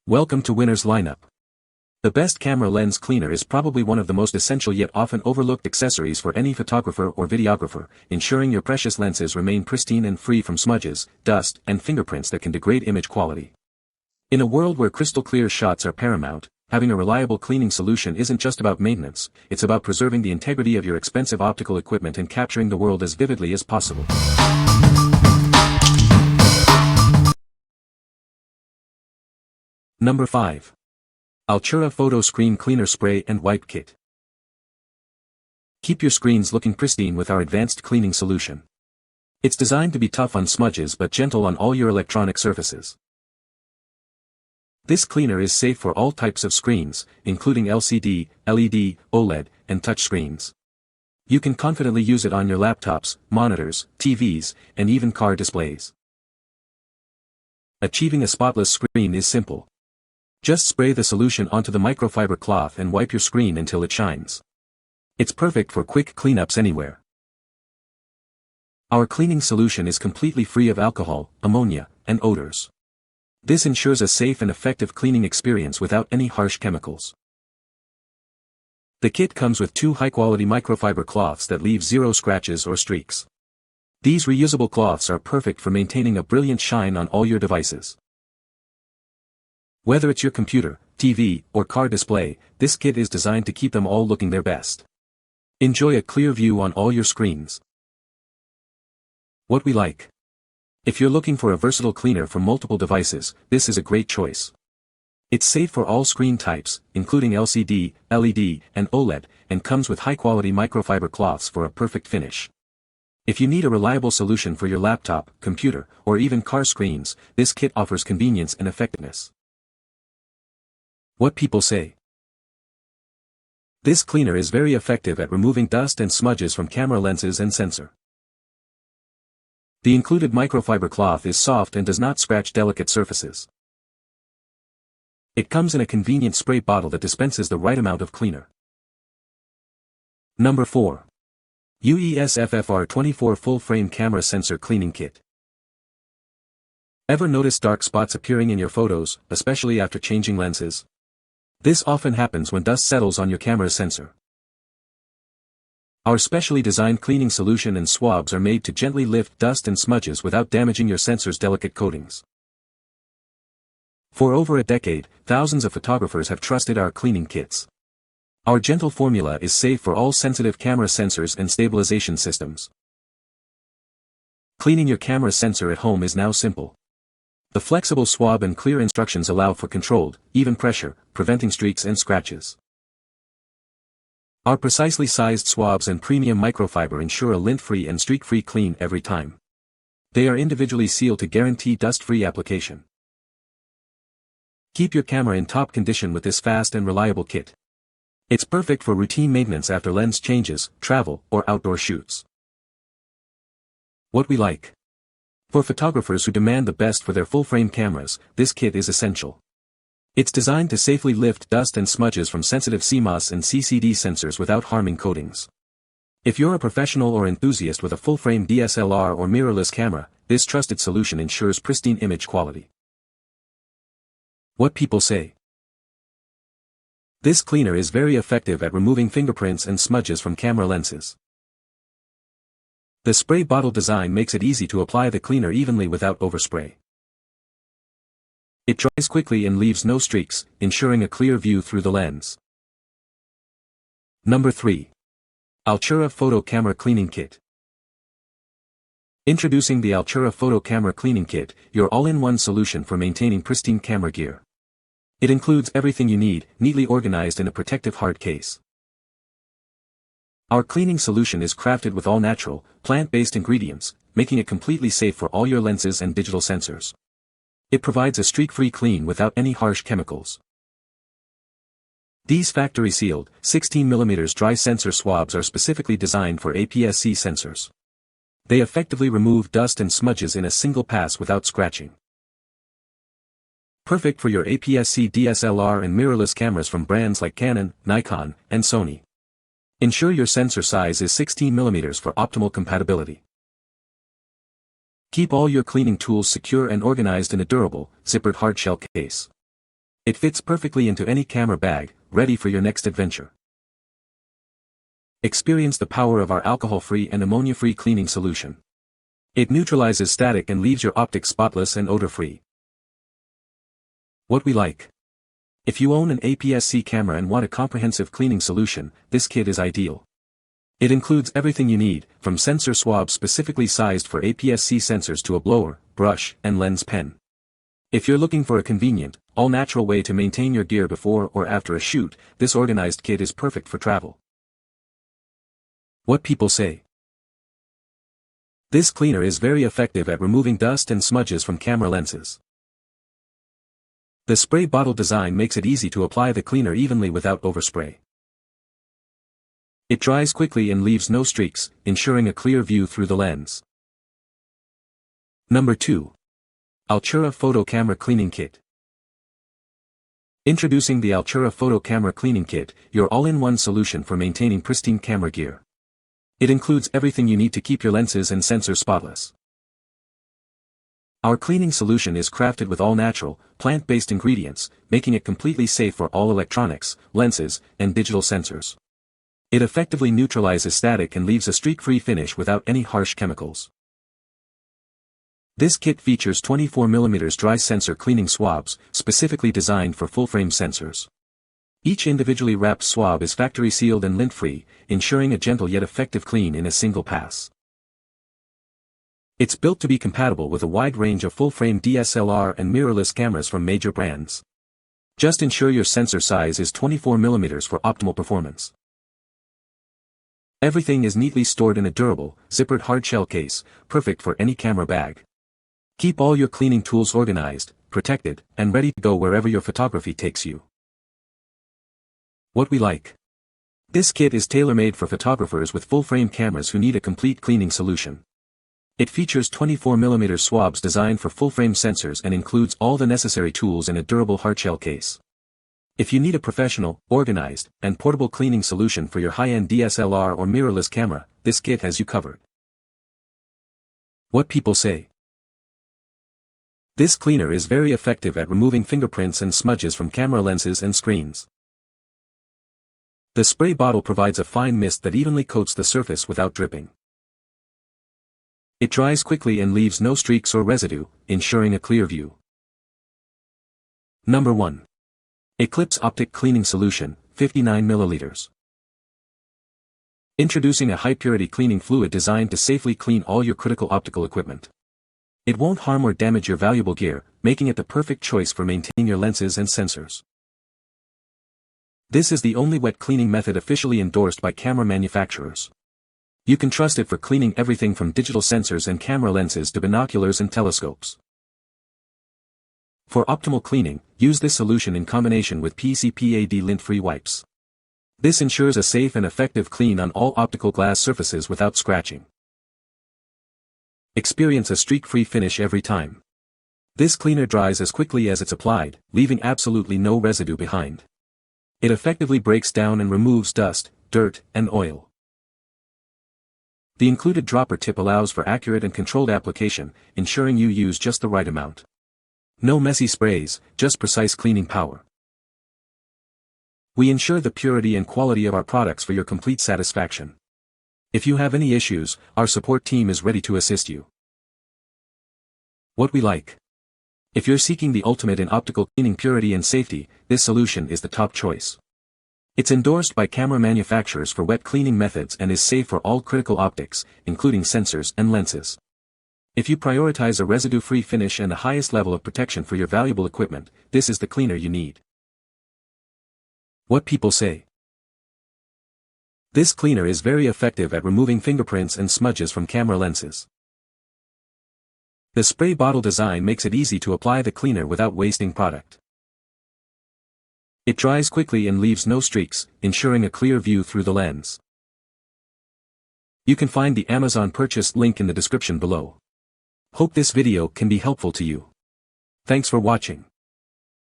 Welcome to Winner's Lineup. The best camera lens cleaner is probably one of the most essential yet often overlooked accessories for any photographer or videographer, ensuring your precious lenses remain pristine and free from smudges, dust, and fingerprints that can degrade image quality. In a world where crystal clear shots are paramount, having a reliable cleaning solution isn't just about maintenance, it's about preserving the integrity of your expensive optical equipment and capturing the world as vividly as possible. Number 5. Altura Photo Screen Cleaner Spray and Wipe Kit. Keep your screens looking pristine with our advanced cleaning solution. It's designed to be tough on smudges but gentle on all your electronic surfaces. This cleaner is safe for all types of screens, including LCD, LED, OLED, and touch screens. You can confidently use it on your laptops, monitors, TVs, and even car displays. Achieving a spotless screen is simple. Just spray the solution onto the microfiber cloth and wipe your screen until it shines. It's perfect for quick cleanups anywhere. Our cleaning solution is completely free of alcohol, ammonia, and odors. This ensures a safe and effective cleaning experience without any harsh chemicals. The kit comes with 2 high-quality microfiber cloths that leave 0 scratches or streaks. These reusable cloths are perfect for maintaining a brilliant shine on all your devices. Whether it's your computer, TV, or car display, this kit is designed to keep them all looking their best. Enjoy a clear view on all your screens. What we like. If you're looking for a versatile cleaner for multiple devices, this is a great choice. It's safe for all screen types, including LCD, LED, and OLED, and comes with high-quality microfiber cloths for a perfect finish. If you need a reliable solution for your laptop, computer, or even car screens, this kit offers convenience and effectiveness. What people say. This cleaner is very effective at removing dust and smudges from camera lenses and sensor. The included microfiber cloth is soft and does not scratch delicate surfaces. It comes in a convenient spray bottle that dispenses the right amount of cleaner. Number 4. UES FFR24 Full Frame Camera Sensor Cleaning Kit. Ever notice dark spots appearing in your photos, especially after changing lenses? This often happens when dust settles on your camera's sensor. Our specially designed cleaning solution and swabs are made to gently lift dust and smudges without damaging your sensor's delicate coatings. For over a decade, thousands of photographers have trusted our cleaning kits. Our gentle formula is safe for all sensitive camera sensors and stabilization systems. Cleaning your camera sensor at home is now simple. The flexible swab and clear instructions allow for controlled, even pressure, preventing streaks and scratches. Our precisely sized swabs and premium microfiber ensure a lint-free and streak-free clean every time. They are individually sealed to guarantee dust-free application. Keep your camera in top condition with this fast and reliable kit. It's perfect for routine maintenance after lens changes, travel, or outdoor shoots. What we like. For photographers who demand the best for their full-frame cameras, this kit is essential. It's designed to safely lift dust and smudges from sensitive CMOS and CCD sensors without harming coatings. If you're a professional or enthusiast with a full-frame DSLR or mirrorless camera, this trusted solution ensures pristine image quality. What people say. This cleaner is very effective at removing fingerprints and smudges from camera lenses. The spray bottle design makes it easy to apply the cleaner evenly without overspray. It dries quickly and leaves no streaks, ensuring a clear view through the lens. Number 3. Altura Photo Camera Cleaning Kit. Introducing the Altura Photo Camera Cleaning Kit, your all-in-one solution for maintaining pristine camera gear. It includes everything you need, neatly organized in a protective hard case. Our cleaning solution is crafted with all-natural, plant-based ingredients, making it completely safe for all your lenses and digital sensors. It provides a streak-free clean without any harsh chemicals. These factory-sealed, 16mm dry sensor swabs are specifically designed for APS-C sensors. They effectively remove dust and smudges in a single pass without scratching. Perfect for your APS-C DSLR and mirrorless cameras from brands like Canon, Nikon, and Sony. Ensure your sensor size is 16mm for optimal compatibility. Keep all your cleaning tools secure and organized in a durable, zippered hardshell case. It fits perfectly into any camera bag, ready for your next adventure. Experience the power of our alcohol-free and ammonia-free cleaning solution. It neutralizes static and leaves your optics spotless and odor-free. What we like. If you own an APS-C camera and want a comprehensive cleaning solution, this kit is ideal. It includes everything you need, from sensor swabs specifically sized for APS-C sensors to a blower, brush, and lens pen. If you're looking for a convenient, all-natural way to maintain your gear before or after a shoot, this organized kit is perfect for travel. What people say. This cleaner is very effective at removing dust and smudges from camera lenses. The spray bottle design makes it easy to apply the cleaner evenly without overspray. It dries quickly and leaves no streaks, ensuring a clear view through the lens. Number 2. Altura Photo Camera Cleaning Kit. Introducing the Altura Photo Camera Cleaning Kit, your all-in-one solution for maintaining pristine camera gear. It includes everything you need to keep your lenses and sensors spotless. Our cleaning solution is crafted with all-natural, plant-based ingredients, making it completely safe for all electronics, lenses, and digital sensors. It effectively neutralizes static and leaves a streak-free finish without any harsh chemicals. This kit features 24mm dry sensor cleaning swabs, specifically designed for full-frame sensors. Each individually wrapped swab is factory-sealed and lint-free, ensuring a gentle yet effective clean in a single pass. It's built to be compatible with a wide range of full-frame DSLR and mirrorless cameras from major brands. Just ensure your sensor size is 24mm for optimal performance. Everything is neatly stored in a durable, zippered hardshell case, perfect for any camera bag. Keep all your cleaning tools organized, protected, and ready to go wherever your photography takes you. What we like. This kit is tailor-made for photographers with full-frame cameras who need a complete cleaning solution. It features 24mm swabs designed for full-frame sensors and includes all the necessary tools in a durable hardshell case. If you need a professional, organized, and portable cleaning solution for your high-end DSLR or mirrorless camera, this kit has you covered. What people say. This cleaner is very effective at removing fingerprints and smudges from camera lenses and screens. The spray bottle provides a fine mist that evenly coats the surface without dripping. It dries quickly and leaves no streaks or residue, ensuring a clear view. Number 1. Eclipse Optic Cleaning Solution, 59 ml. Introducing a high-purity cleaning fluid designed to safely clean all your critical optical equipment. It won't harm or damage your valuable gear, making it the perfect choice for maintaining your lenses and sensors. This is the only wet cleaning method officially endorsed by camera manufacturers. You can trust it for cleaning everything from digital sensors and camera lenses to binoculars and telescopes. For optimal cleaning, use this solution in combination with PCPAD lint-free wipes. This ensures a safe and effective clean on all optical glass surfaces without scratching. Experience a streak-free finish every time. This cleaner dries as quickly as it's applied, leaving absolutely no residue behind. It effectively breaks down and removes dust, dirt, and oil. The included dropper tip allows for accurate and controlled application, ensuring you use just the right amount. No messy sprays, just precise cleaning power. We ensure the purity and quality of our products for your complete satisfaction. If you have any issues, our support team is ready to assist you. What we like. If you're seeking the ultimate in optical cleaning purity and safety, this solution is the top choice. It's endorsed by camera manufacturers for wet cleaning methods and is safe for all critical optics, including sensors and lenses. If you prioritize a residue-free finish and the highest level of protection for your valuable equipment, this is the cleaner you need. What people say. This cleaner is very effective at removing fingerprints and smudges from camera lenses. The spray bottle design makes it easy to apply the cleaner without wasting product. It dries quickly and leaves no streaks, ensuring a clear view through the lens. You can find the Amazon purchase link in the description below. Hope this video can be helpful to you. Thanks for watching.